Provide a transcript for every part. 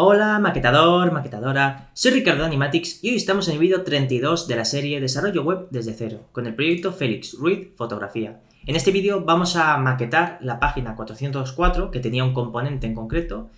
Hola maquetador, maquetadora, soy Ricardo de Animatics y hoy estamos en el vídeo 32 de la serie Desarrollo Web desde cero, con el proyecto Félix Ruiz Fotografía. En este vídeo vamos a maquetar la página 404, que tenía un componente en concreto,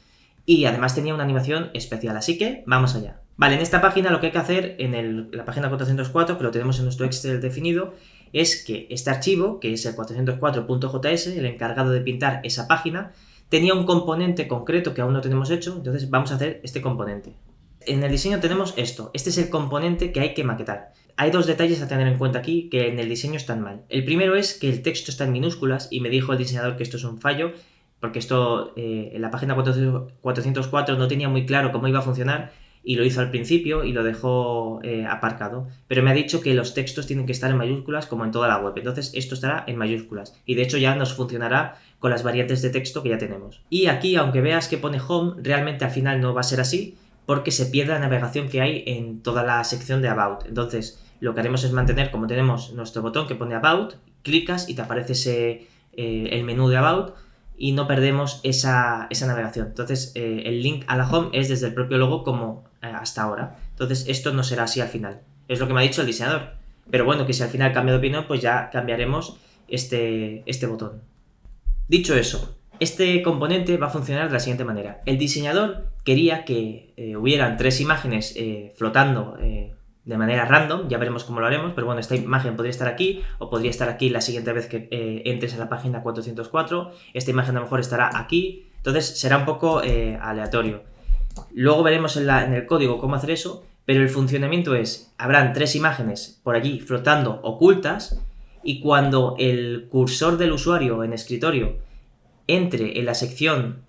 y además tenía una animación especial, así que vamos allá. Vale, en esta página lo que hay que hacer, en la página 404, que lo tenemos en nuestro Excel definido, es que este archivo, que es el 404.js, el encargado de pintar esa página, tenía un componente concreto que aún no tenemos hecho, entonces vamos a hacer este componente. En el diseño tenemos esto, este es el componente que hay que maquetar. Hay dos detalles a tener en cuenta aquí que en el diseño están mal. El primero es que el texto está en minúsculas y me dijo el diseñador que esto es un fallo, porque esto en la página 404 no tenía muy claro cómo iba a funcionar y lo hizo al principio y lo dejó aparcado. Pero me ha dicho que los textos tienen que estar en mayúsculas como en toda la web, entonces esto estará en mayúsculas y de hecho ya nos funcionará con las variantes de texto que ya tenemos. Y aquí, aunque veas que pone Home, realmente al final no va a ser así porque se pierde la navegación que hay en toda la sección de About. Entonces lo que haremos es mantener, como tenemos nuestro botón que pone About, clicas y te aparece el menú de About y no perdemos esa navegación. Entonces el link a la Home es desde el propio logo como hasta ahora. Entonces esto no será así al final. Es lo que me ha dicho el diseñador. Pero bueno, que si al final cambia de opinión, pues ya cambiaremos este botón. Dicho eso, este componente va a funcionar de la siguiente manera. El diseñador quería que hubieran tres imágenes flotando de manera random, ya veremos cómo lo haremos, pero bueno, esta imagen podría estar aquí o podría estar aquí la siguiente vez que entres a la página 404, esta imagen a lo mejor estará aquí, entonces será un poco aleatorio. Luego veremos en el código cómo hacer eso, pero el funcionamiento es, habrán tres imágenes por allí flotando ocultas, y cuando el cursor del usuario en escritorio entre en la sección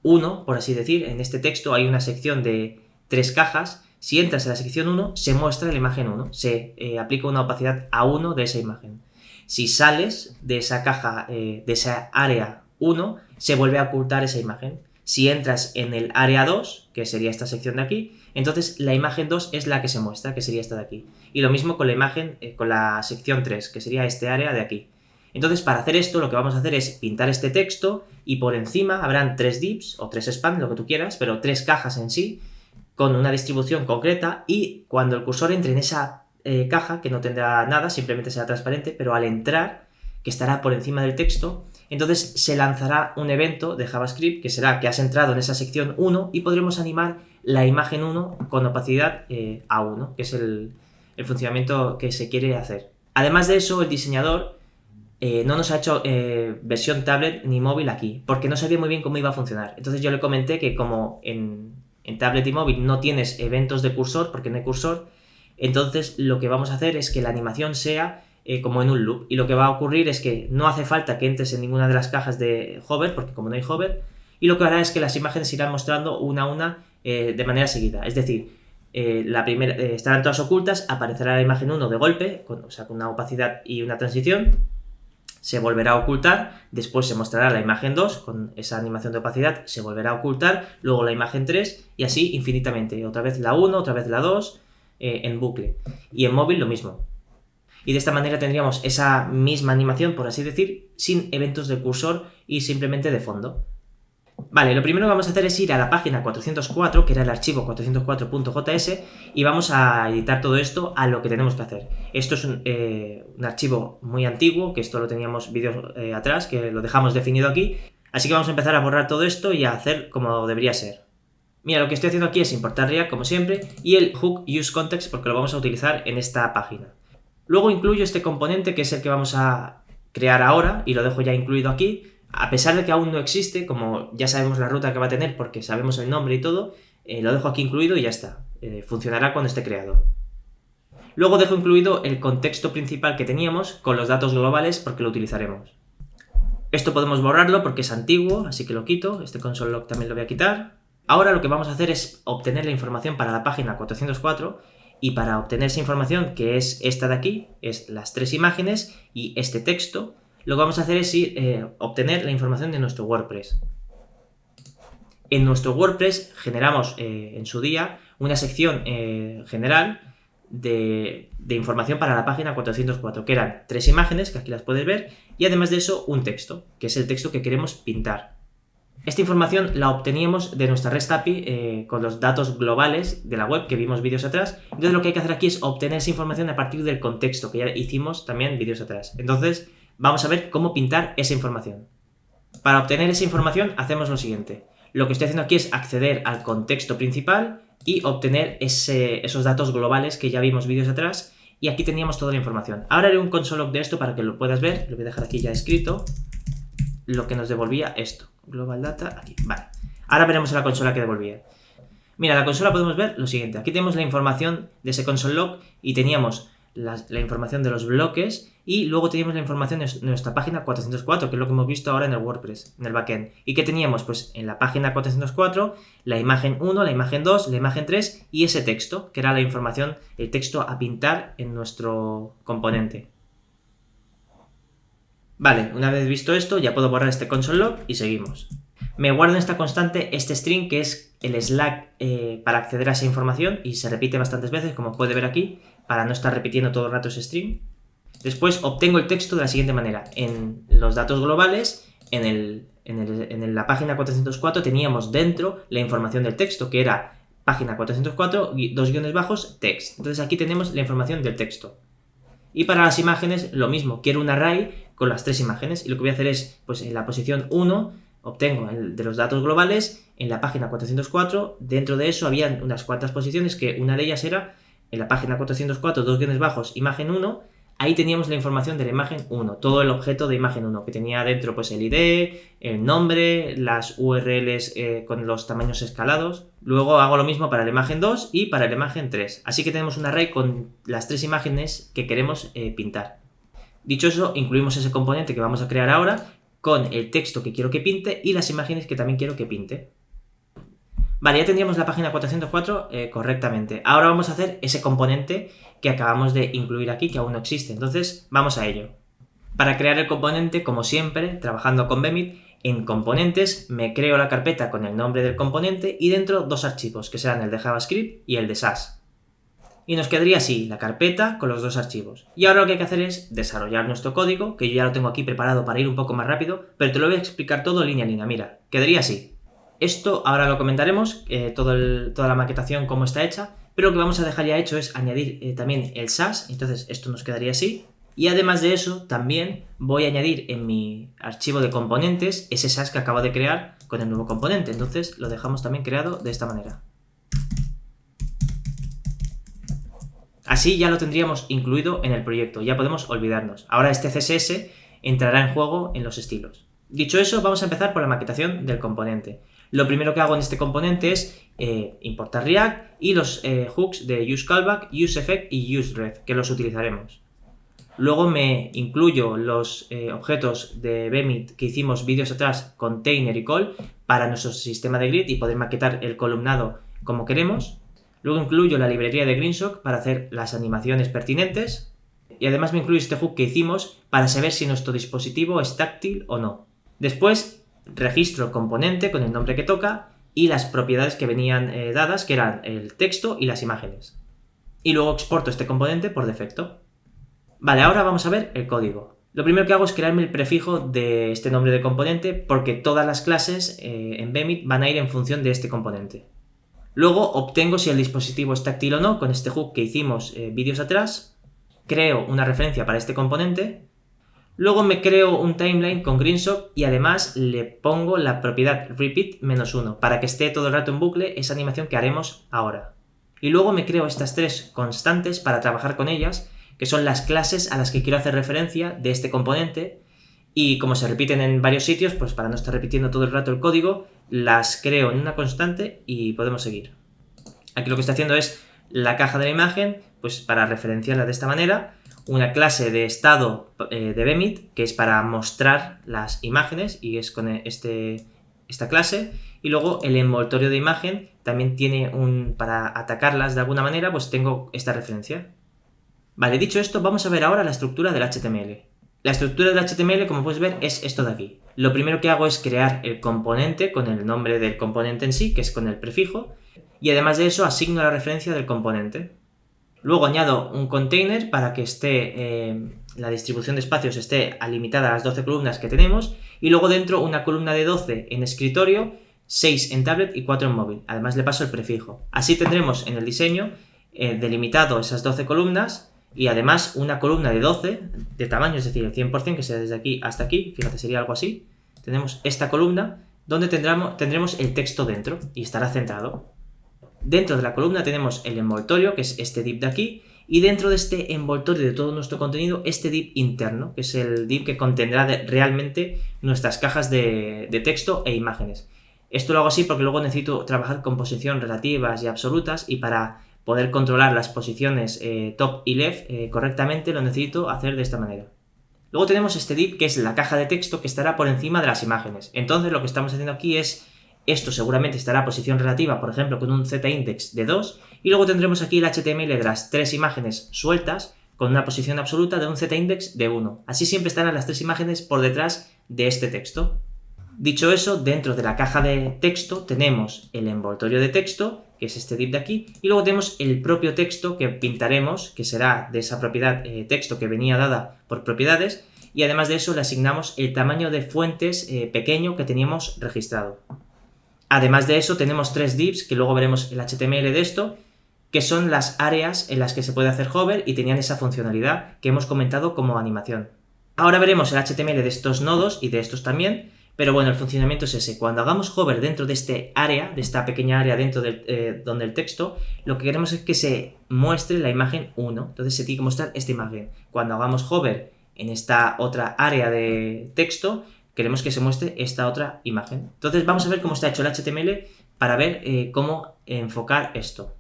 1, por así decir, en este texto hay una sección de tres cajas, si entras en la sección 1 se muestra la imagen 1, se aplica una opacidad a 1 de esa imagen. Si sales de esa caja, de esa área 1, se vuelve a ocultar esa imagen. Si entras en el área 2, que sería esta sección de aquí, entonces la imagen 2 es la que se muestra, que sería esta de aquí. Y lo mismo con la imagen, con la sección 3, que sería este área de aquí. Entonces, para hacer esto, lo que vamos a hacer es pintar este texto y por encima habrán tres divs o tres span, lo que tú quieras, pero tres cajas en sí, con una distribución concreta, y cuando el cursor entre en esa caja, que no tendrá nada, simplemente será transparente, pero al entrar, que estará por encima del texto, entonces se lanzará un evento de JavaScript que será que has entrado en esa sección 1 y podremos animar la imagen 1 con opacidad a 1, que es el funcionamiento que se quiere hacer. Además de eso, el diseñador no nos ha hecho versión tablet ni móvil aquí, porque no sabía muy bien cómo iba a funcionar. Entonces yo le comenté que como en tablet y móvil no tienes eventos de cursor, porque no hay cursor, entonces lo que vamos a hacer es que la animación sea como en un loop, y lo que va a ocurrir es que no hace falta que entres en ninguna de las cajas de hover, porque como no hay hover, y lo que hará es que las imágenes se irán mostrando una a una de manera seguida, es decir, la primera estarán todas ocultas, aparecerá la imagen 1 de golpe, con una opacidad y una transición, se volverá a ocultar, después se mostrará la imagen 2 con esa animación de opacidad, se volverá a ocultar, luego la imagen 3 y así infinitamente, otra vez la 1, otra vez la 2, en bucle. Y en móvil lo mismo. Y de esta manera tendríamos esa misma animación, por así decir, sin eventos de cursor y simplemente de fondo. Vale, lo primero que vamos a hacer es ir a la página 404, que era el archivo 404.js, y vamos a editar todo esto a lo que tenemos que hacer. Esto es un archivo muy antiguo, que esto lo teníamos vídeos atrás, que lo dejamos definido aquí, así que vamos a empezar a borrar todo esto y a hacer como debería ser. Mira, lo que estoy haciendo aquí es importar React, como siempre, y el hook useContext, porque lo vamos a utilizar en esta página. Luego incluyo este componente, que es el que vamos a crear ahora, y lo dejo ya incluido aquí. A pesar de que aún no existe, como ya sabemos la ruta que va a tener porque sabemos el nombre y todo, lo dejo aquí incluido y ya está. Funcionará cuando esté creado. Luego dejo incluido el contexto principal que teníamos con los datos globales porque lo utilizaremos. Esto podemos borrarlo porque es antiguo, así que lo quito. Este console log también lo voy a quitar. Ahora lo que vamos a hacer es obtener la información para la página 404, y para obtener esa información, que es esta de aquí, es las tres imágenes y este texto, lo que vamos a hacer es obtener la información de nuestro WordPress. En nuestro WordPress generamos en su día una sección general de información para la página 404, que eran tres imágenes, que aquí las puedes ver, y además de eso un texto, que es el texto que queremos pintar. Esta información la obteníamos de nuestra REST API con los datos globales de la web que vimos vídeos atrás. Entonces lo que hay que hacer aquí es obtener esa información a partir del contexto que ya hicimos también vídeos atrás. Entonces vamos a ver cómo pintar esa información. Para obtener esa información hacemos lo siguiente. Lo que estoy haciendo aquí es acceder al contexto principal y obtener esos datos globales que ya vimos vídeos atrás. Y aquí teníamos toda la información. Ahora haré un console log de esto para que lo puedas ver. Lo voy a dejar aquí ya escrito. Lo que nos devolvía esto. Global data, aquí, vale. Ahora veremos la consola que devolvía. Mira, en la consola podemos ver lo siguiente. Aquí tenemos la información de ese console log y teníamos la información de los bloques y luego teníamos la información de nuestra página 404, que es lo que hemos visto ahora en el WordPress, en el backend. ¿Y qué teníamos? Pues en la página 404, la imagen 1, la imagen 2, la imagen 3 y ese texto, que era la información, el texto a pintar en nuestro componente. Vale, una vez visto esto, ya puedo borrar este console log y seguimos. Me guardo en esta constante este string que es el slack para acceder a esa información y se repite bastantes veces, como puede ver aquí, para no estar repitiendo todo el rato ese string. Después obtengo el texto de la siguiente manera. En los datos globales, en la página 404 teníamos dentro la información del texto, que era página 404, dos guiones bajos, text. Entonces aquí tenemos la información del texto. Y para las imágenes lo mismo, quiero un array con las 3 imágenes y lo que voy a hacer es, pues en la posición 1 obtengo el de los datos globales, en la página 404, dentro de eso habían unas cuantas posiciones que una de ellas era en la página 404, dos guiones bajos, imagen 1, ahí teníamos la información de la imagen 1, todo el objeto de imagen 1, que tenía dentro pues el ID, el nombre, las URLs con los tamaños escalados. Luego hago lo mismo para la imagen 2 y para la imagen 3. Así que tenemos un array con las 3 imágenes que queremos pintar. Dicho eso, incluimos ese componente que vamos a crear ahora con el texto que quiero que pinte y las imágenes que también quiero que pinte. Vale, ya tendríamos la página 404 correctamente. Ahora vamos a hacer ese componente que acabamos de incluir aquí, que aún no existe. Entonces, vamos a ello. Para crear el componente, como siempre, trabajando con Bemit, en componentes me creo la carpeta con el nombre del componente y dentro dos archivos, que serán el de JavaScript y el de Sass. Y nos quedaría así, la carpeta con los dos archivos. Y ahora lo que hay que hacer es desarrollar nuestro código, que yo ya lo tengo aquí preparado para ir un poco más rápido, pero te lo voy a explicar todo línea a línea. Mira, quedaría así. Esto ahora lo comentaremos, toda la maquetación cómo está hecha, pero lo que vamos a dejar ya hecho es añadir también el Sass, entonces esto nos quedaría así. Y además de eso, también voy a añadir en mi archivo de componentes ese Sass que acabo de crear con el nuevo componente, entonces lo dejamos también creado de esta manera. Así ya lo tendríamos incluido en el proyecto, ya podemos olvidarnos. Ahora este CSS entrará en juego en los estilos. Dicho eso, vamos a empezar por la maquetación del componente. Lo primero que hago en este componente es importar React y los hooks de useCallback, useEffect y useRef, que los utilizaremos. Luego me incluyo los objetos de Bemit que hicimos vídeos atrás, container y call, para nuestro sistema de grid y poder maquetar el columnado como queremos. Luego incluyo la librería de GreenShock para hacer las animaciones pertinentes. Y además me incluyo este hook que hicimos para saber si nuestro dispositivo es táctil o no. Después registro el componente con el nombre que toca y las propiedades que venían dadas, que eran el texto y las imágenes. Y luego exporto este componente por defecto. Vale, ahora vamos a ver el código. Lo primero que hago es crearme el prefijo de este nombre de componente porque todas las clases en Bemit van a ir en función de este componente. Luego obtengo si el dispositivo es táctil o no con este hook que hicimos vídeos atrás. Creo una referencia para este componente. Luego me creo un timeline con GreenShock y además le pongo la propiedad repeat-1 para que esté todo el rato en bucle esa animación que haremos ahora. Y luego me creo estas 3 constantes para trabajar con ellas, que son las clases a las que quiero hacer referencia de este componente. Y como se repiten en varios sitios, pues para no estar repitiendo todo el rato el código, las creo en una constante y podemos seguir. Aquí lo que está haciendo es la caja de la imagen, pues para referenciarla de esta manera, una clase de estado de Bemit, que es para mostrar las imágenes y es con esta clase, y luego el envoltorio de imagen también tiene para atacarlas de alguna manera, pues tengo esta referencia. Vale, dicho esto, vamos a ver ahora la estructura del HTML. La estructura del HTML, como puedes ver, es esto de aquí. Lo primero que hago es crear el componente con el nombre del componente en sí, que es con el prefijo, y además de eso asigno la referencia del componente. Luego añado un container para que la distribución de espacios esté limitada a las 12 columnas que tenemos, y luego dentro una columna de 12 en escritorio, 6 en tablet y 4 en móvil. Además le paso el prefijo. Así tendremos en el diseño delimitado esas 12 columnas y además una columna de 12 de tamaño, es decir, el 100%, que sea desde aquí hasta aquí, fíjate, sería algo así. Tenemos esta columna donde tendremos el texto dentro y estará centrado. Dentro de la columna tenemos el envoltorio, que es este div de aquí, y dentro de este envoltorio de todo nuestro contenido, este div interno, que es el div que contendrá realmente nuestras cajas de texto e imágenes. Esto lo hago así porque luego necesito trabajar con posiciones relativas y absolutas, y para poder controlar las posiciones top y left correctamente lo necesito hacer de esta manera. Luego tenemos este div que es la caja de texto que estará por encima de las imágenes. Entonces lo que estamos haciendo aquí es, esto seguramente estará a posición relativa, por ejemplo con un z-index de 2, y luego tendremos aquí el HTML de las 3 imágenes sueltas con una posición absoluta de un z-index de 1. Así siempre estarán las 3 imágenes por detrás de este texto. Dicho eso, dentro de la caja de texto tenemos el envoltorio de texto, que es este div de aquí, y luego tenemos el propio texto que pintaremos, que será de esa propiedad texto que venía dada por propiedades, y además de eso le asignamos el tamaño de fuentes pequeño que teníamos registrado. Además de eso tenemos 3 divs, que luego veremos el HTML de esto, que son las áreas en las que se puede hacer hover y tenían esa funcionalidad que hemos comentado como animación. Ahora veremos el HTML de estos nodos y de estos también. Pero bueno, el funcionamiento es ese. Cuando hagamos hover dentro de este área, de esta pequeña área dentro donde el texto, lo que queremos es que se muestre la imagen 1. Entonces se tiene que mostrar esta imagen. Cuando hagamos hover en esta otra área de texto, queremos que se muestre esta otra imagen. Entonces vamos a ver cómo está hecho el HTML para ver cómo enfocar esto.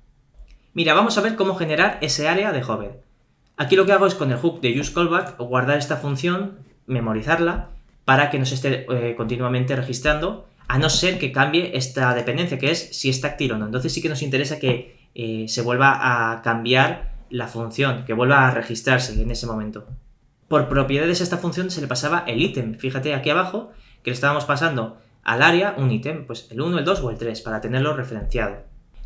Mira, vamos a ver cómo generar ese área de hover. Aquí lo que hago es con el hook de useCallback guardar esta función, memorizarla, para que nos esté continuamente registrando, a no ser que cambie esta dependencia, que es si es táctil o no. Entonces sí que nos interesa que se vuelva a cambiar la función, que vuelva a registrarse en ese momento. Por propiedades a esta función se le pasaba el ítem. Fíjate aquí abajo que le estábamos pasando al área un ítem, pues el 1, el 2 o el 3, para tenerlo referenciado.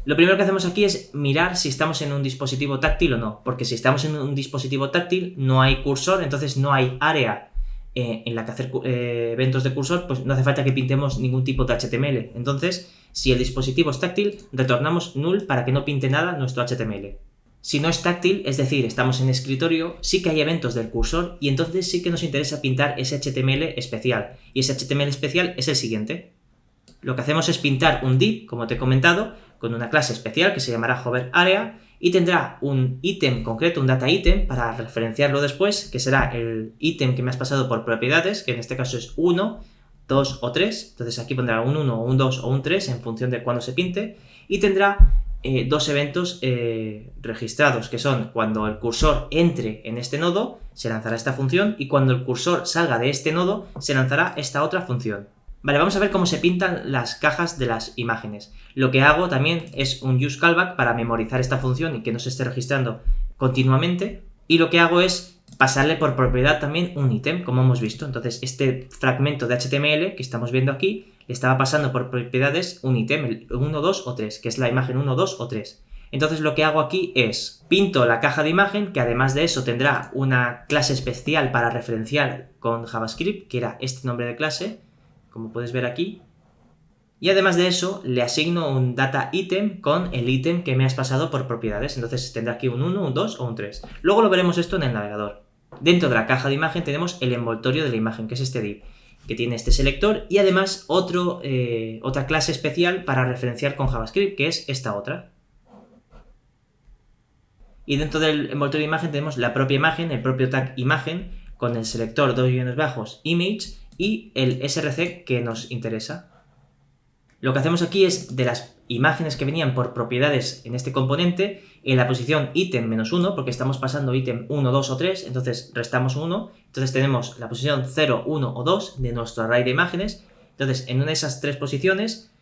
Lo primero que hacemos aquí es mirar si estamos en un dispositivo táctil o no, porque si estamos en un dispositivo táctil no hay cursor, entonces no hay área en la que hacer eventos de cursor, pues no hace falta que pintemos ningún tipo de HTML. Entonces, si el dispositivo es táctil, retornamos null para que no pinte nada nuestro HTML. Si no es táctil, es decir, estamos en escritorio, sí que hay eventos del cursor y entonces sí que nos interesa pintar ese HTML especial. Y ese HTML especial es el siguiente. Lo que hacemos es pintar un div, como te he comentado, con una clase especial que se llamará hoverArea, y tendrá un ítem concreto, un data item, para referenciarlo después, que será el ítem que me has pasado por propiedades, que en este caso es 1, 2 o 3. Entonces aquí pondrá un 1, un 2 o un 3 en función de cuándo se pinte, y tendrá dos eventos registrados, que son cuando el cursor entre en este nodo, se lanzará esta función, y cuando el cursor salga de este nodo, se lanzará esta otra función. Vale, vamos a ver cómo se pintan las cajas de las imágenes. Lo que hago también es un useCallback para memorizar esta función y que no se esté registrando continuamente. Y lo que hago es pasarle por propiedad también un ítem, como hemos visto. Entonces, este fragmento de HTML que estamos viendo aquí, le estaba pasando por propiedades un ítem, el 1, 2 o 3, que es la imagen 1, 2 o 3. Entonces, lo que hago aquí es pinto la caja de imagen, que además de eso tendrá una clase especial para referenciar con JavaScript, que era este nombre de clase, como puedes ver aquí, y además de eso le asigno un data item con el ítem que me has pasado por propiedades. Entonces tendrá aquí un 1, un 2 o un 3. Luego lo veremos esto en el navegador. Dentro de la caja de imagen tenemos el envoltorio de la imagen, que es este div, que tiene este selector y además otra clase especial para referenciar con JavaScript, que es esta otra. Y dentro del envoltorio de imagen tenemos la propia imagen, el propio tag imagen, con el selector _image y el src que nos interesa. Lo que hacemos aquí es, de las imágenes que venían por propiedades en este componente, en la posición ítem -1, porque estamos pasando ítem 1, 2 o 3, entonces restamos 1, entonces tenemos la posición 0, 1 o 2 de nuestro array de imágenes. Entonces en una de esas tres posiciones,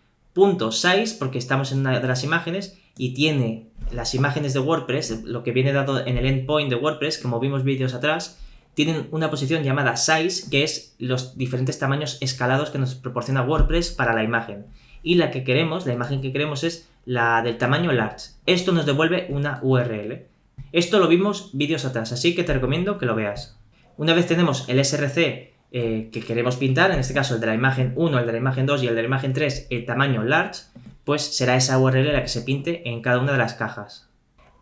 .size, porque estamos en una de las imágenes y tiene las imágenes de WordPress, lo que viene dado en el endpoint de WordPress, como vimos vídeos atrás, tienen una posición llamada size, que es los diferentes tamaños escalados que nos proporciona WordPress para la imagen. Y la que queremos, la imagen que queremos es la del tamaño large. Esto nos devuelve una URL. Esto lo vimos vídeos atrás, así que te recomiendo que lo veas. Una vez tenemos el src que queremos pintar, en este caso el de la imagen 1, el de la imagen 2 y el de la imagen 3, el tamaño large, pues será esa URL la que se pinte en cada una de las cajas.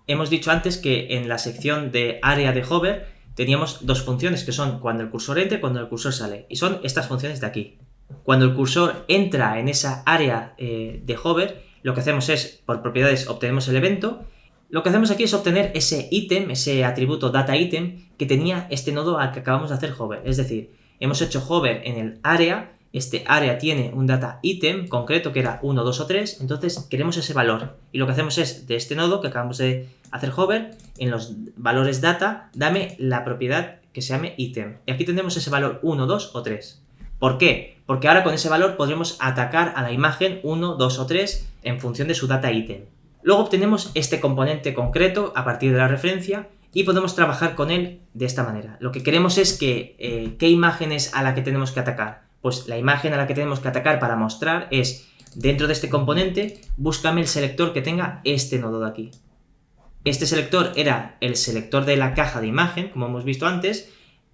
Hemos dicho antes que en la sección de área de hover teníamos dos funciones que son cuando el cursor entra y cuando el cursor sale, y son estas funciones de aquí. Cuando el cursor entra en esa área de hover, lo que hacemos es, por propiedades, obtenemos el evento. Lo que hacemos aquí es obtener ese ítem, ese atributo dataItem que tenía este nodo al que acabamos de hacer hover. Es decir, hemos hecho hover en el área, este área tiene un dataItem concreto que era 1, 2 o 3, entonces queremos ese valor. Y lo que hacemos es, de este nodo que acabamos de hacer hover, en los valores data, dame la propiedad que se llame item. Y aquí tendremos ese valor 1, 2 o 3. ¿Por qué? Porque ahora con ese valor podremos atacar a la imagen 1, 2 o 3 en función de su dataItem. Luego obtenemos este componente concreto a partir de la referencia y podemos trabajar con él de esta manera. Lo que queremos es que, ¿qué imagen es a la que tenemos que atacar? Pues la imagen a la que tenemos que atacar para mostrar es, dentro de este componente, búscame el selector que tenga este nodo de aquí. Este selector era el selector de la caja de imagen, como hemos visto antes,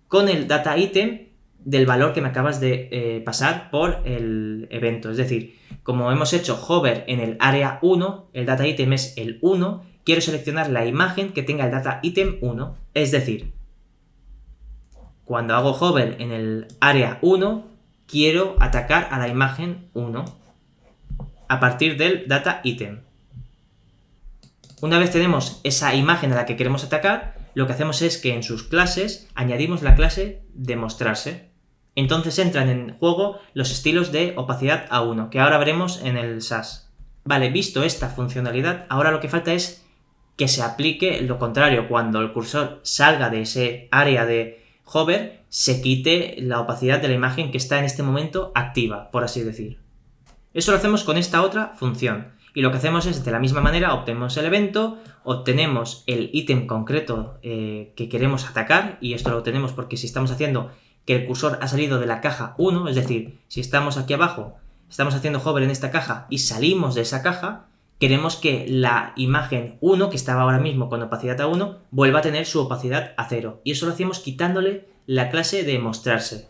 con el dataItem del valor que me acabas de pasar por el evento. Es decir, como hemos hecho hover en el área 1, el dataItem es el 1, quiero seleccionar la imagen que tenga el dataItem 1. Es decir, cuando hago hover en el área 1, quiero atacar a la imagen 1 a partir del dataItem. Una vez tenemos esa imagen a la que queremos atacar, lo que hacemos es que en sus clases añadimos la clase de mostrarse. Entonces entran en juego los estilos de opacidad A1, que ahora veremos en el SAS. Vale, visto esta funcionalidad, ahora lo que falta es que se aplique lo contrario. Cuando el cursor salga de ese área de hover, se quite la opacidad de la imagen que está en este momento activa, por así decir. Eso lo hacemos con esta otra función. Y lo que hacemos es, de la misma manera, obtenemos el evento, obtenemos el ítem concreto que queremos atacar, y esto lo obtenemos porque si estamos haciendo que el cursor ha salido de la caja 1, es decir, si estamos aquí abajo, estamos haciendo hover en esta caja y salimos de esa caja, queremos que la imagen 1, que estaba ahora mismo con opacidad a 1, vuelva a tener su opacidad a 0. Y eso lo hacemos quitándole la clase de mostrarse.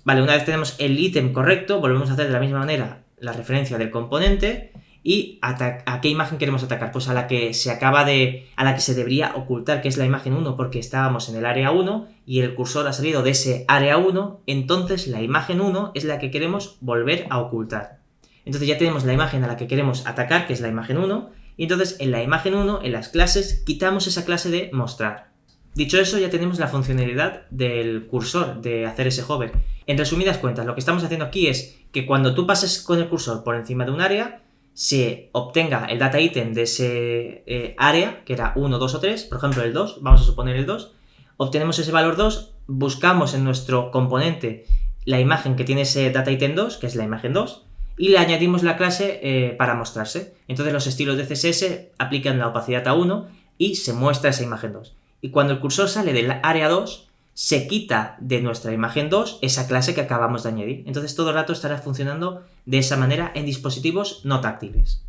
Vale, una vez tenemos el ítem correcto, volvemos a hacer de la misma manera la referencia del componente y a qué imagen queremos atacar. Pues a la que se debería ocultar, que es la imagen 1, porque estábamos en el área 1 y el cursor ha salido de ese área 1, entonces la imagen 1 es la que queremos volver a ocultar. Entonces ya tenemos la imagen a la que queremos atacar, que es la imagen 1, y entonces en la imagen 1, en las clases, quitamos esa clase de mostrar. Dicho eso, ya tenemos la funcionalidad del cursor, de hacer ese hover. En resumidas cuentas, lo que estamos haciendo aquí es que cuando tú pases con el cursor por encima de un área, se obtenga el dataItem de ese área, que era 1, 2 o 3, por ejemplo el 2, vamos a suponer el 2, obtenemos ese valor 2, buscamos en nuestro componente la imagen que tiene ese dataItem 2, que es la imagen 2, y le añadimos la clase para mostrarse. Entonces los estilos de CSS aplican la opacidad a 1 y se muestra esa imagen 2. Y cuando el cursor sale del área 2, se quita de nuestra imagen 2 esa clase que acabamos de añadir. Entonces todo el rato estará funcionando de esa manera en dispositivos no táctiles.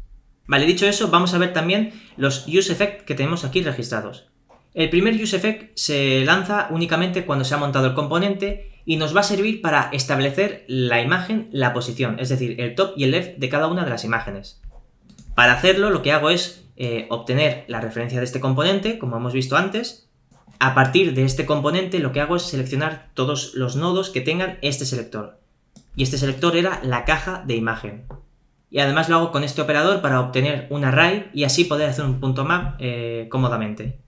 Vale, dicho eso, vamos a ver también los useEffect que tenemos aquí registrados. El primer useEffect se lanza únicamente cuando se ha montado el componente y nos va a servir para establecer la imagen, la posición, es decir, el top y el left de cada una de las imágenes. Para hacerlo, lo que hago es obtener la referencia de este componente, como hemos visto antes. A partir de este componente lo que hago es seleccionar todos los nodos que tengan este selector. Y este selector era la caja de imagen. Y además lo hago con este operador para obtener un array y así poder hacer un punto map cómodamente.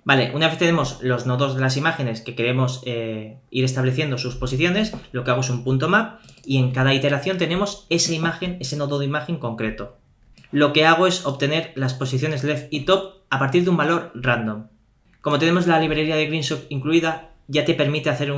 Vale, una vez tenemos los nodos de las imágenes que queremos ir estableciendo sus posiciones, lo que hago es un punto map y en cada iteración tenemos esa imagen, ese nodo de imagen concreto. Lo que hago es obtener las posiciones left y top a partir de un valor random. Como tenemos la librería de Greenshot incluida, ya te permite hacer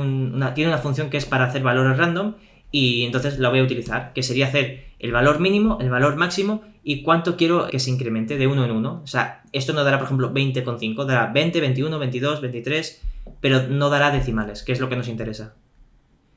tiene una función que es para hacer valores random y entonces la voy a utilizar, que sería hacer el valor mínimo, el valor máximo y cuánto quiero que se incremente de uno en uno. O sea, esto no dará, por ejemplo, 20,5, dará 20, 21, 22, 23, pero no dará decimales, que es lo que nos interesa.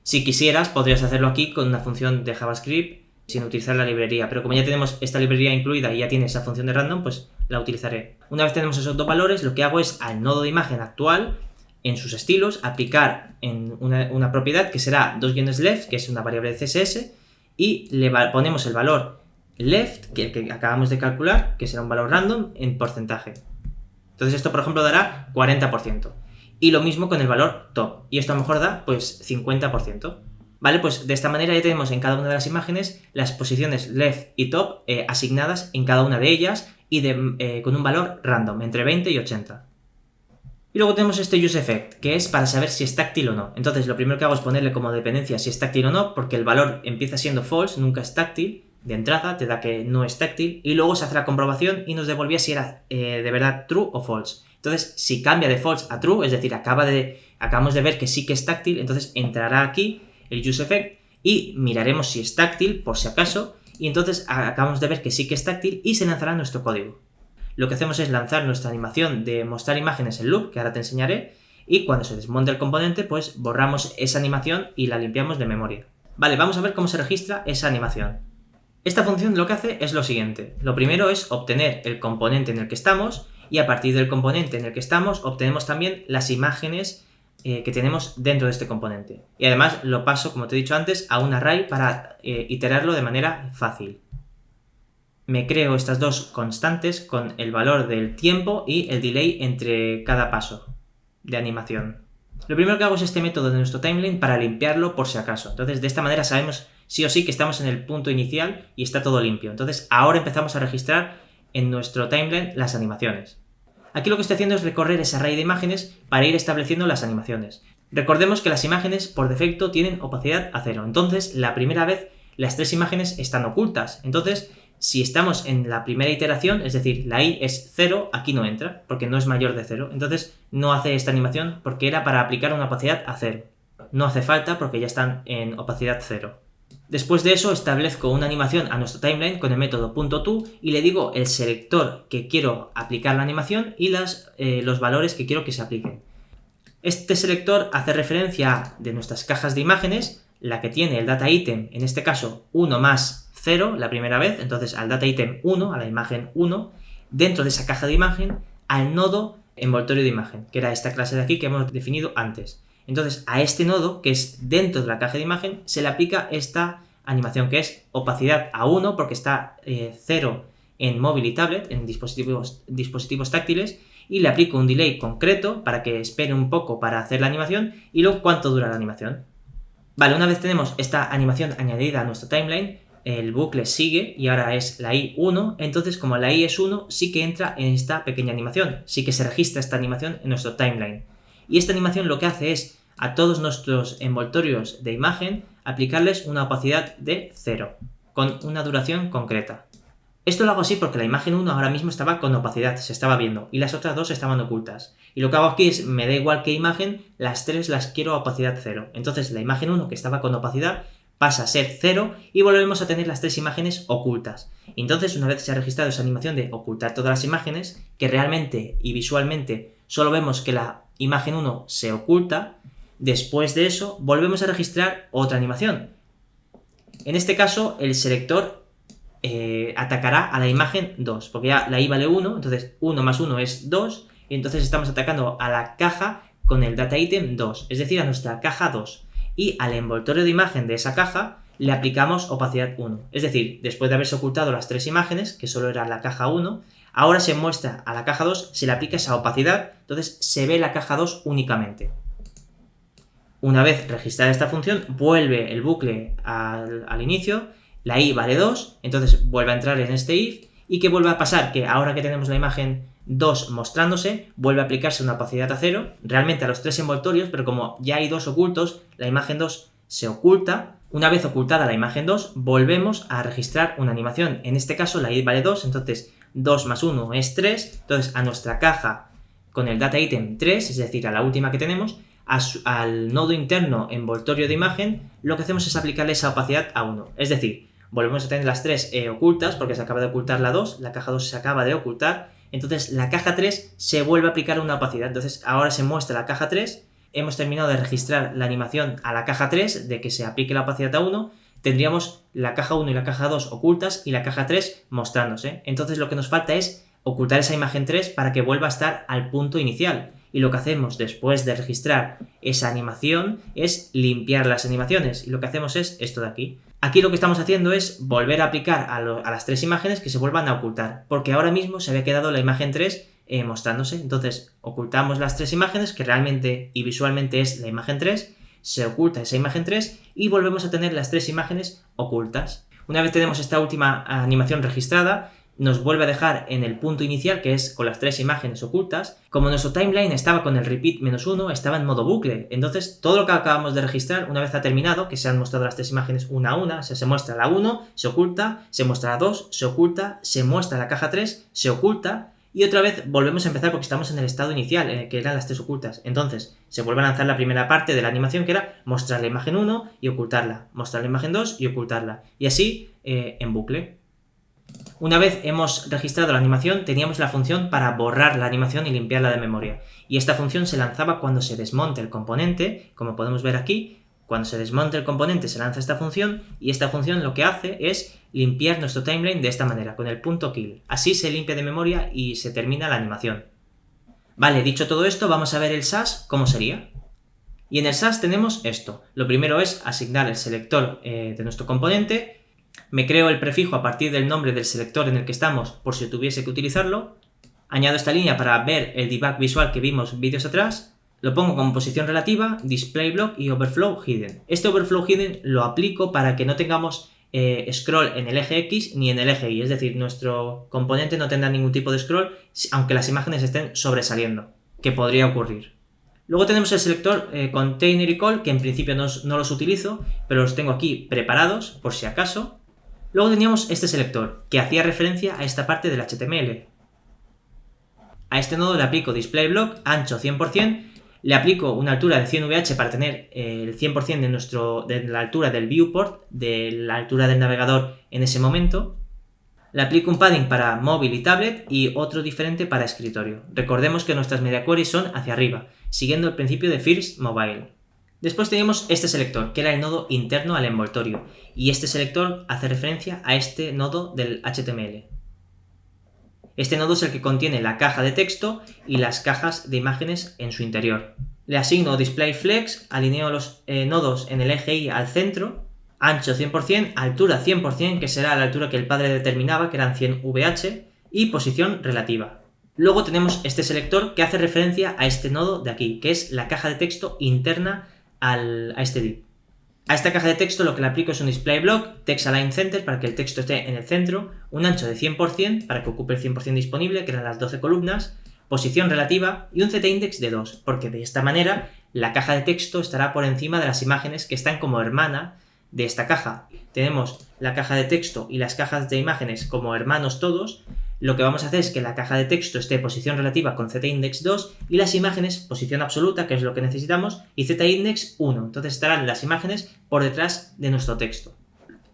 Si quisieras, podrías hacerlo aquí con una función de JavaScript sin utilizar la librería, pero como ya tenemos esta librería incluida y ya tiene esa función de random, pues la utilizaré. Una vez tenemos esos dos valores, lo que hago es al nodo de imagen actual, en sus estilos, aplicar en una propiedad que será $left, que es una variable de CSS, y le ponemos el valor left, que el que acabamos de calcular, que será un valor random, en porcentaje. Entonces esto, por ejemplo, dará 40%. Y lo mismo con el valor top. Y esto a lo mejor da, pues, 50%. ¿Vale? Pues de esta manera ya tenemos en cada una de las imágenes las posiciones left y top asignadas en cada una de ellas y con un valor random, entre 20 y 80. Y luego tenemos este useEffect, que es para saber si es táctil o no. Entonces lo primero que hago es ponerle como dependencia si es táctil o no, porque el valor empieza siendo false, nunca es táctil. De entrada te da que no es táctil y luego se hace la comprobación y nos devolvía si era de verdad true o false. Entonces si cambia de false a true, es decir, acabamos de ver que sí que es táctil, entonces entrará aquí el useEffect y miraremos si es táctil por si acaso y entonces acabamos de ver que sí que es táctil y se lanzará nuestro código. Lo que hacemos es lanzar nuestra animación de mostrar imágenes en loop, que ahora te enseñaré, y cuando se desmonte el componente pues borramos esa animación y la limpiamos de memoria. Vale, vamos a ver cómo se registra esa animación. Esta función lo que hace es lo siguiente. Lo primero es obtener el componente en el que estamos y a partir del componente en el que estamos obtenemos también las imágenes que tenemos dentro de este componente. Y además lo paso, como te he dicho antes, a un array para iterarlo de manera fácil. Me creo estas dos constantes con el valor del tiempo y el delay entre cada paso de animación. Lo primero que hago es este método de nuestro timeline para limpiarlo por si acaso. Entonces de esta manera sabemos sí o sí que estamos en el punto inicial y está todo limpio. Entonces ahora empezamos a registrar en nuestro timeline las animaciones. Aquí lo que estoy haciendo es recorrer ese array de imágenes para ir estableciendo las animaciones. Recordemos que las imágenes por defecto tienen opacidad a 0. Entonces la primera vez las tres imágenes están ocultas. Entonces si estamos en la primera iteración, es decir, la i es 0, aquí no entra, porque no es mayor de 0. Entonces no hace esta animación porque era para aplicar una opacidad a 0. No hace falta porque ya están en opacidad 0. Después de eso establezco una animación a nuestro timeline con el método .to y le digo el selector que quiero aplicar la animación y los valores que quiero que se apliquen. Este selector hace referencia de nuestras cajas de imágenes, la que tiene el data item, en este caso 1 más 0 la primera vez, entonces al data item 1, a la imagen 1, dentro de esa caja de imagen, al nodo envoltorio de imagen, que era esta clase de aquí que hemos definido antes. Entonces a este nodo, que es dentro de la caja de imagen, se le aplica esta animación que es opacidad a 1, porque está 0 en móvil y tablet, en dispositivos táctiles, y le aplico un delay concreto para que espere un poco para hacer la animación y luego cuánto dura la animación. Vale, una vez tenemos esta animación añadida a nuestro timeline, el bucle sigue y ahora es la i 1, entonces como la i es 1 sí que entra en esta pequeña animación, sí que se registra esta animación en nuestro timeline. Y esta animación lo que hace es a todos nuestros envoltorios de imagen aplicarles una opacidad de 0, con una duración concreta. Esto lo hago así porque la imagen 1 ahora mismo estaba con opacidad, se estaba viendo, y las otras dos estaban ocultas. Y lo que hago aquí es, me da igual qué imagen, las tres las quiero a opacidad 0. Entonces la imagen 1 que estaba con opacidad pasa a ser 0 y volvemos a tener las tres imágenes ocultas. Entonces, una vez se ha registrado esa animación de ocultar todas las imágenes, que realmente y visualmente solo vemos que la imagen 1 se oculta, después de eso volvemos a registrar otra animación. En este caso, el selector atacará a la imagen 2, porque ya la i vale 1, entonces 1 más 1 es 2, y entonces estamos atacando a la caja con el data item 2, es decir, a nuestra caja 2. Y al envoltorio de imagen de esa caja le aplicamos opacidad 1. Es decir, después de haberse ocultado las tres imágenes, que solo era la caja 1, ahora se muestra a la caja 2, se le aplica esa opacidad, entonces se ve la caja 2 únicamente. Una vez registrada esta función, vuelve el bucle al inicio, la i vale 2, entonces vuelve a entrar en este if, y ¿qué vuelve a pasar? Que ahora que tenemos la imagen 2 mostrándose, vuelve a aplicarse una opacidad a 0, realmente a los tres envoltorios, pero como ya hay dos ocultos, la imagen 2 se oculta. Una vez ocultada la imagen 2, volvemos a registrar una animación. En este caso la i vale 2, entonces 2 más 1 es 3, entonces a nuestra caja con el data item 3, es decir, a la última que tenemos, al nodo interno envoltorio de imagen, lo que hacemos es aplicarle esa opacidad a 1, es decir, volvemos a tener las tres ocultas, porque se acaba de ocultar la 2, la caja 2 se acaba de ocultar, entonces la caja 3 se vuelve a aplicar una opacidad, entonces ahora se muestra la caja 3, hemos terminado de registrar la animación a la caja 3, de que se aplique la opacidad a 1, tendríamos la caja 1 y la caja 2 ocultas y la caja 3 mostrándose, entonces lo que nos falta es ocultar esa imagen 3 para que vuelva a estar al punto inicial. Y lo que hacemos después de registrar esa animación es limpiar las animaciones. Y lo que hacemos es esto de aquí. Aquí lo que estamos haciendo es volver a aplicar a las 3 imágenes que se vuelvan a ocultar. Porque ahora mismo se había quedado la imagen 3 mostrándose. Entonces ocultamos las 3 imágenes, que realmente y visualmente es la imagen 3. Se oculta esa imagen 3 y volvemos a tener las 3 imágenes ocultas. Una vez tenemos esta última animación registrada, nos vuelve a dejar en el punto inicial, que es con las 3 imágenes ocultas. Como nuestro timeline estaba con el repeat -1, estaba en modo bucle. Entonces, todo lo que acabamos de registrar, una vez ha terminado, que se han mostrado las 3 imágenes una a una, se muestra la 1, se oculta, se muestra la 2, se oculta, se muestra la caja 3, se oculta, y otra vez volvemos a empezar porque estamos en el estado inicial, que eran las 3 ocultas. Entonces, se vuelve a lanzar la primera parte de la animación, que era mostrar la imagen 1 y ocultarla, mostrar la imagen 2 y ocultarla. Y así, en bucle. Una vez hemos registrado la animación, teníamos la función para borrar la animación y limpiarla de memoria. Y esta función se lanzaba cuando se desmonte el componente, como podemos ver aquí. Cuando se desmonte el componente se lanza esta función, y esta función lo que hace es limpiar nuestro timeline de esta manera, con el punto kill. Así se limpia de memoria y se termina la animación. Vale, dicho todo esto, vamos a ver el SAS cómo sería. Y en el SAS tenemos esto. Lo primero es asignar el selector de nuestro componente. Me creo el prefijo a partir del nombre del selector en el que estamos, por si tuviese que utilizarlo. Añado esta línea para ver el debug visual que vimos vídeos atrás. Lo pongo como posición relativa, display block y overflow hidden. Este overflow hidden lo aplico para que no tengamos scroll en el eje X ni en el eje Y. Es decir, nuestro componente no tendrá ningún tipo de scroll, aunque las imágenes estén sobresaliendo, que podría ocurrir. Luego tenemos el selector container y call, que en principio no los utilizo, pero los tengo aquí preparados por si acaso. Luego teníamos este selector, que hacía referencia a esta parte del HTML. A este nodo le aplico DisplayBlock, ancho 100%, le aplico una altura de 100 VH para tener el 100% de la altura del viewport, de la altura del navegador en ese momento. Le aplico un padding para móvil y tablet y otro diferente para escritorio. Recordemos que nuestras media queries son hacia arriba, siguiendo el principio de First Mobile. Después teníamos este selector, que era el nodo interno al envoltorio, y este selector hace referencia a este nodo del HTML. Este nodo es el que contiene la caja de texto y las cajas de imágenes en su interior. Le asigno Display Flex, alineo los nodos en el eje Y al centro, ancho 100%, altura 100%, que será la altura que el padre determinaba, que eran 100 VH, y posición relativa. Luego tenemos este selector que hace referencia a este nodo de aquí, que es la caja de texto interna a este div. A esta caja de texto lo que le aplico es un display block, text align center para que el texto esté en el centro, un ancho de 100% para que ocupe el 100% disponible, que eran las 12 columnas, posición relativa y un z-index de 2, porque de esta manera la caja de texto estará por encima de las imágenes que están como hermana de esta caja. Tenemos la caja de texto y las cajas de imágenes como hermanos todos. Lo que vamos a hacer es que la caja de texto esté posición relativa con z-index 2 y las imágenes posición absoluta, que es lo que necesitamos, y z-index 1. Entonces estarán las imágenes por detrás de nuestro texto.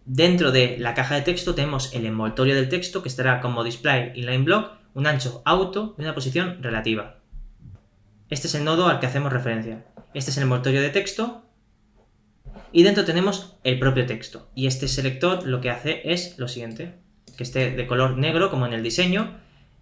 Dentro de la caja de texto tenemos el envoltorio del texto, que estará como display inline block, un ancho auto y una posición relativa. Este es el nodo al que hacemos referencia. Este es el envoltorio de texto. Y dentro tenemos el propio texto. Y este selector lo que hace es lo siguiente: que esté de color negro como en el diseño,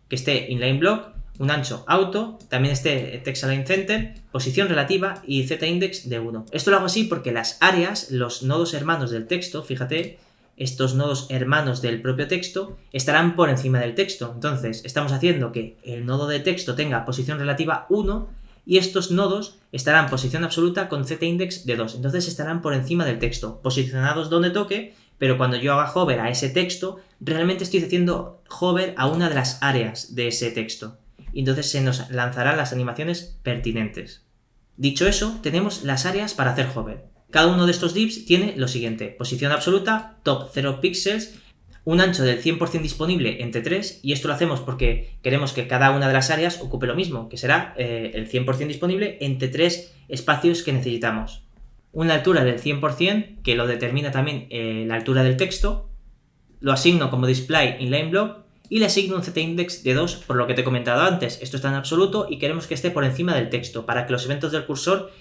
que esté inline block, un ancho auto, también esté text align center, posición relativa y z-index de 1. Esto lo hago así porque las áreas, los nodos hermanos del texto, fíjate, estos nodos hermanos del propio texto estarán por encima del texto. Entonces estamos haciendo que el nodo de texto tenga posición relativa 1 y estos nodos estarán posición absoluta con z-index de 2. Entonces estarán por encima del texto, posicionados donde toque, pero cuando yo haga hover a ese texto, realmente estoy haciendo hover a una de las áreas de ese texto. Y entonces se nos lanzarán las animaciones pertinentes. Dicho eso, tenemos las áreas para hacer hover. Cada uno de estos divs tiene lo siguiente: posición absoluta, top 0 píxeles, un ancho del 100% disponible entre 3, y esto lo hacemos porque queremos que cada una de las áreas ocupe lo mismo, que será el 100% disponible entre 3 espacios que necesitamos. Una altura del 100%, que lo determina también la altura del texto, lo asigno como display inline block y le asigno un z-index de 2 por lo que te he comentado antes. Esto está en absoluto y queremos que esté por encima del texto para que los eventos del cursor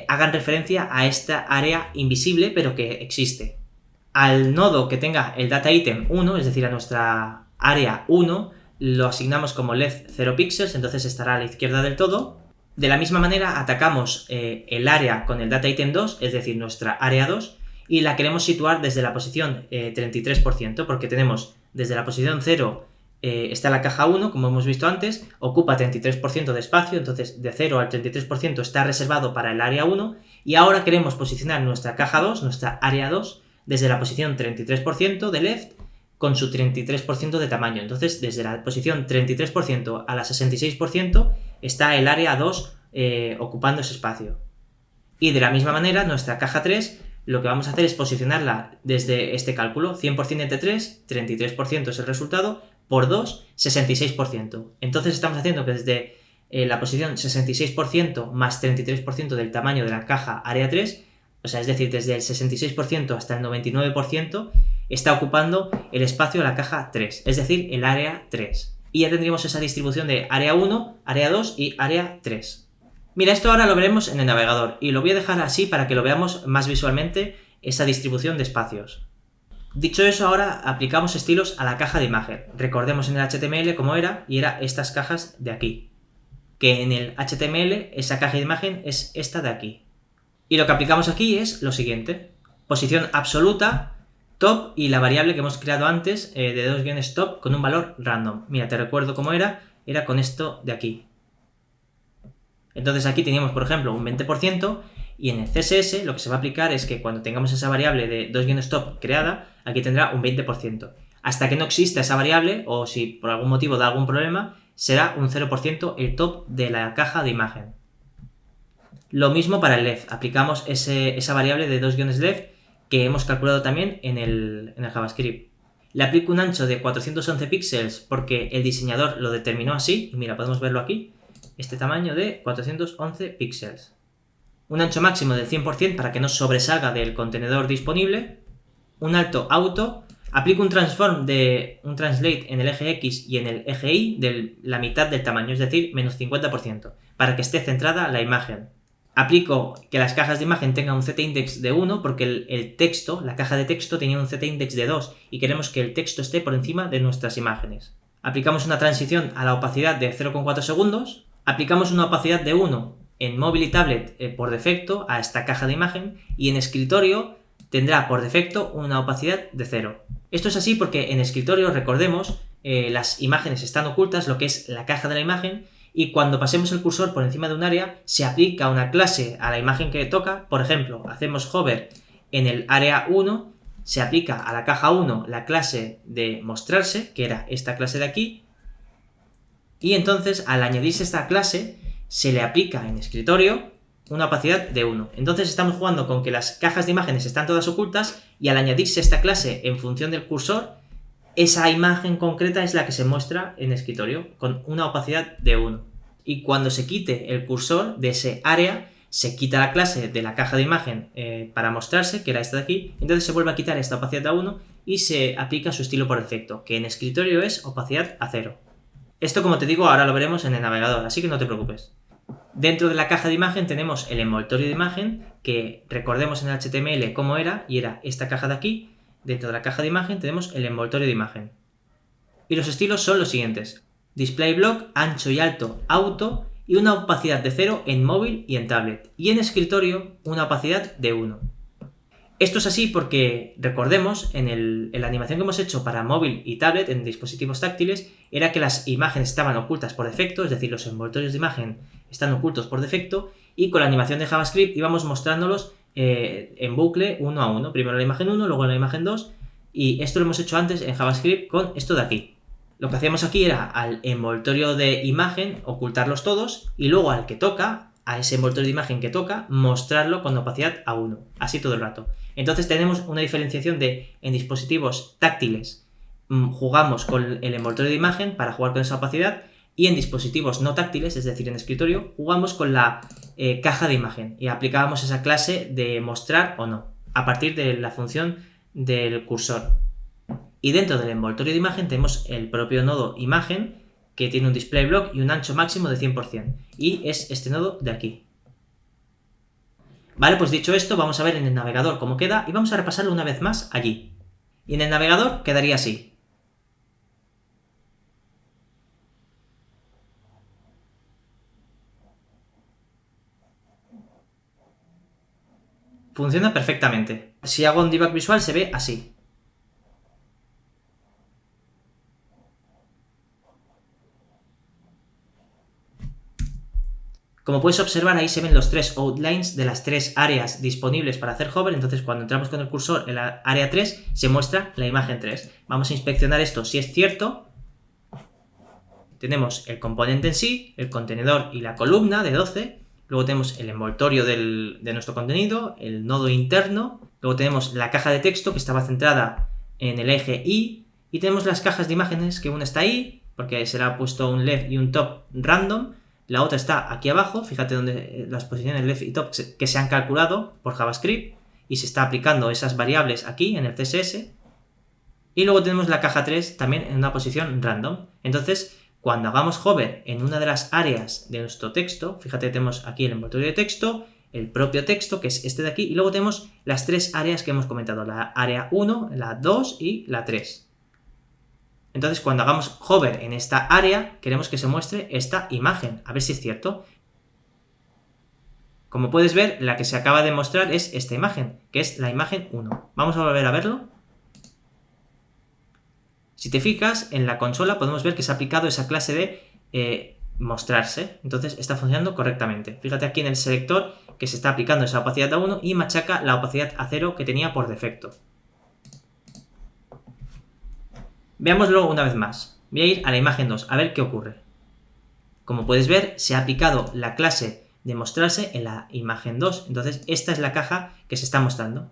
hagan referencia a esta área invisible pero que existe. Al nodo que tenga el data item 1, es decir, a nuestra área 1, lo asignamos como left 0 píxeles, entonces estará a la izquierda del todo. De la misma manera atacamos el área con el data item 2, es decir, nuestra área 2, y la queremos situar desde la posición 33%, porque tenemos desde la posición 0 está la caja 1, como hemos visto antes, ocupa 33% de espacio, entonces de 0 al 33% está reservado para el área 1, y ahora queremos posicionar nuestra caja 2, nuestra área 2, desde la posición 33% de left con su 33% de tamaño. Entonces, desde la posición 33% a la 66% está el área 2 ocupando ese espacio. Y de la misma manera, nuestra caja 3, lo que vamos a hacer es posicionarla desde este cálculo, 100% entre 3, 33% es el resultado, por 2, 66%. Entonces estamos haciendo que desde la posición 66% más 33% del tamaño de la caja área 3, o sea, es decir, desde el 66% hasta el 99%, está ocupando el espacio de la caja 3, es decir, el área 3. Y ya tendríamos esa distribución de área 1, área 2 y área 3. Mira, esto ahora lo veremos en el navegador y lo voy a dejar así para que lo veamos más visualmente, esa distribución de espacios. Dicho eso, ahora aplicamos estilos a la caja de imagen. Recordemos en el HTML cómo era, y era estas cajas de aquí. Que en el HTML esa caja de imagen es esta de aquí. Y lo que aplicamos aquí es lo siguiente. Posición absoluta, top y la variable que hemos creado antes de 2 guiones top con un valor random. Mira, te recuerdo cómo era con esto de aquí. Entonces aquí teníamos, por ejemplo, un 20%, y en el CSS lo que se va a aplicar es que cuando tengamos esa variable de 2 guiones top creada, aquí tendrá un 20%. Hasta que no exista esa variable, o si por algún motivo da algún problema, será un 0% el top de la caja de imagen. Lo mismo para el left, aplicamos esa variable de 2 guiones left que hemos calculado también en el JavaScript. Le aplico un ancho de 411 píxeles porque el diseñador lo determinó así, y mira, podemos verlo aquí, este tamaño de 411 píxeles. Un ancho máximo del 100% para que no sobresalga del contenedor disponible, un alto auto, aplico un transform de un translate en el eje X y en el eje Y de la mitad del tamaño, es decir, menos 50%, para que esté centrada la imagen. Aplico que las cajas de imagen tengan un z-index de 1 porque el texto, la caja de texto tenía un z-index de 2 y queremos que el texto esté por encima de nuestras imágenes. Aplicamos una transición a la opacidad de 0,4 segundos, aplicamos una opacidad de 1 en móvil y tablet por defecto a esta caja de imagen, y en escritorio tendrá por defecto una opacidad de 0. Esto es así porque en escritorio, recordemos, las imágenes están ocultas, lo que es la caja de la imagen, y cuando pasemos el cursor por encima de un área se aplica una clase a la imagen que toca. Por ejemplo, hacemos hover en el área 1, se aplica a la caja 1 la clase de mostrarse, que era esta clase de aquí, y entonces al añadirse esta clase se le aplica en escritorio una opacidad de 1. Entonces estamos jugando con que las cajas de imágenes están todas ocultas, y al añadirse esta clase en función del cursor, esa imagen concreta es la que se muestra en escritorio, con una opacidad de 1. Y cuando se quite el cursor de ese área, se quita la clase de la caja de imagen para mostrarse, que era esta de aquí, entonces se vuelve a quitar esta opacidad a 1 y se aplica su estilo por defecto, que en escritorio es opacidad a 0. Esto, como te digo, ahora lo veremos en el navegador, así que no te preocupes. Dentro de la caja de imagen tenemos el envoltorio de imagen, que recordemos en el HTML cómo era, y era esta caja de aquí. Dentro de la caja de imagen tenemos el envoltorio de imagen. Y los estilos son los siguientes: display block, ancho y alto, auto, y una opacidad de 0 en móvil y en tablet. Y en escritorio una opacidad de 1. Esto es así porque, recordemos, en la animación que hemos hecho para móvil y tablet, en dispositivos táctiles, era que las imágenes estaban ocultas por defecto, es decir, los envoltorios de imagen están ocultos por defecto, y con la animación de JavaScript íbamos mostrándolos en bucle uno a uno. Primero la imagen 1, luego la imagen 2, y esto lo hemos hecho antes en JavaScript con esto de aquí. Lo que hacíamos aquí era al envoltorio de imagen ocultarlos todos, y luego al que toca, a ese envoltorio de imagen que toca, mostrarlo con opacidad a 1, así todo el rato. Entonces tenemos una diferenciación de, en dispositivos táctiles jugamos con el envoltorio de imagen para jugar con esa opacidad, y en dispositivos no táctiles, es decir, en escritorio, jugamos con la caja de imagen y aplicábamos esa clase de mostrar o no, a partir de la función del cursor. Y dentro del envoltorio de imagen tenemos el propio nodo imagen, que tiene un display block y un ancho máximo de 100%, y es este nodo de aquí. Vale, pues dicho esto, vamos a ver en el navegador cómo queda y vamos a repasarlo una vez más allí. Y en el navegador quedaría así. Funciona perfectamente. Si hago un debug visual se ve así. Como puedes observar, ahí se ven los 3 outlines de las 3 áreas disponibles para hacer hover. Entonces, cuando entramos con el cursor en la área 3, se muestra la imagen 3. Vamos a inspeccionar esto si es cierto. Tenemos el componente en sí, el contenedor y la columna de 12. Luego tenemos el envoltorio de nuestro contenido, el nodo interno. Luego tenemos la caja de texto que estaba centrada en el eje Y. Y tenemos las cajas de imágenes, que una está ahí, porque se le ha puesto un left y un top random. La otra está aquí abajo, fíjate donde las posiciones left y top que se han calculado por JavaScript y se está aplicando esas variables aquí en el CSS. Y luego tenemos la caja 3 también en una posición random. Entonces, cuando hagamos hover en una de las áreas de nuestro texto, fíjate que tenemos aquí el envoltorio de texto, el propio texto, que es este de aquí, y luego tenemos las 3 áreas que hemos comentado, la área 1, la 2 y la 3. Entonces, cuando hagamos hover en esta área, queremos que se muestre esta imagen. A ver si es cierto. Como puedes ver, la que se acaba de mostrar es esta imagen, que es la imagen 1. Vamos a volver a verlo. Si te fijas, en la consola podemos ver que se ha aplicado esa clase de mostrarse. Entonces, está funcionando correctamente. Fíjate aquí en el selector que se está aplicando esa opacidad a 1 y machaca la opacidad a 0 que tenía por defecto. Veámoslo una vez más. Voy a ir a la imagen 2, a ver qué ocurre. Como puedes ver, se ha aplicado la clase de mostrarse en la imagen 2. Entonces, esta es la caja que se está mostrando.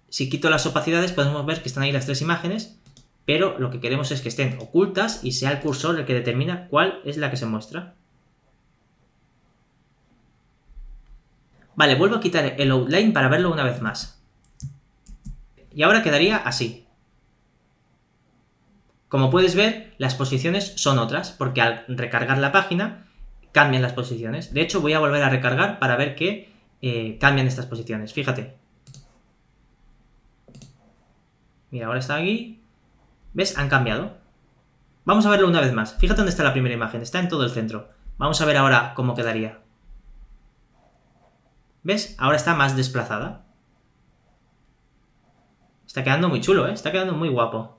Si quito las opacidades, podemos ver que están ahí las 3 imágenes, pero lo que queremos es que estén ocultas y sea el cursor el que determina cuál es la que se muestra. Vale, vuelvo a quitar el outline para verlo una vez más. Y ahora quedaría así. Como puedes ver, las posiciones son otras, porque al recargar la página cambian las posiciones. De hecho, voy a volver a recargar para ver que cambian estas posiciones. Fíjate. Mira, ahora está aquí. ¿Ves? Han cambiado. Vamos a verlo una vez más. Fíjate dónde está la primera imagen. Está en todo el centro. Vamos a ver ahora cómo quedaría. ¿Ves? Ahora está más desplazada. Está quedando muy chulo, ¿eh? Está quedando muy guapo.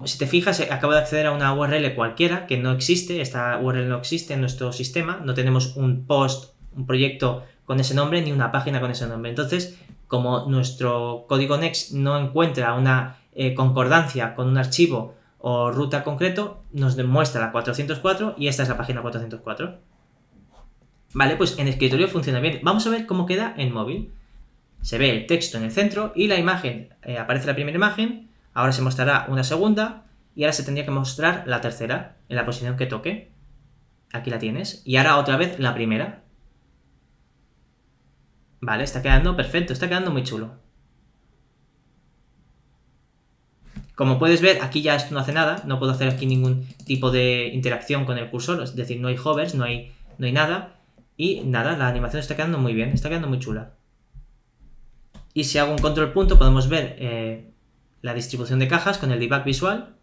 Si te fijas, acabo de acceder a una URL cualquiera que no existe. Esta URL no existe en nuestro sistema. No tenemos un post, un proyecto con ese nombre, ni una página con ese nombre. Entonces, como nuestro código Next no encuentra una concordancia con un archivo o ruta concreto, nos demuestra la 404 y esta es la página 404. Vale, pues en escritorio funciona bien. Vamos a ver cómo queda en móvil. Se ve el texto en el centro y la imagen. Aparece la primera imagen. Ahora se mostrará una segunda y ahora se tendría que mostrar la tercera en la posición que toque. Aquí la tienes. Y ahora otra vez la primera. Vale, está quedando perfecto, está quedando muy chulo. Como puedes ver, aquí ya esto no hace nada. No puedo hacer aquí ningún tipo de interacción con el cursor. Es decir, no hay hovers, no hay nada. Y nada, la animación está quedando muy bien, está quedando muy chula. Y si hago un control punto podemos ver la distribución de cajas con el debug visual.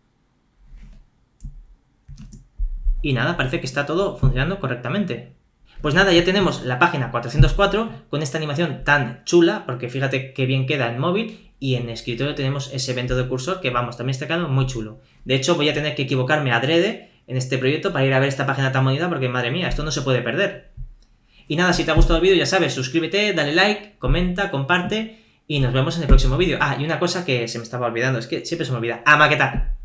Y nada, parece que está todo funcionando correctamente. Pues nada, ya tenemos la página 404 con esta animación tan chula, porque fíjate qué bien queda en móvil, y en escritorio tenemos ese evento de cursor que, vamos, también está quedando muy chulo. De hecho, voy a tener que equivocarme adrede en este proyecto para ir a ver esta página tan bonita, porque madre mía, esto no se puede perder. Y nada, si te ha gustado el vídeo, ya sabes, suscríbete, dale like, comenta, comparte, y nos vemos en el próximo vídeo. Ah, y una cosa que se me estaba olvidando, es que siempre se me olvida, ¡a maquetar!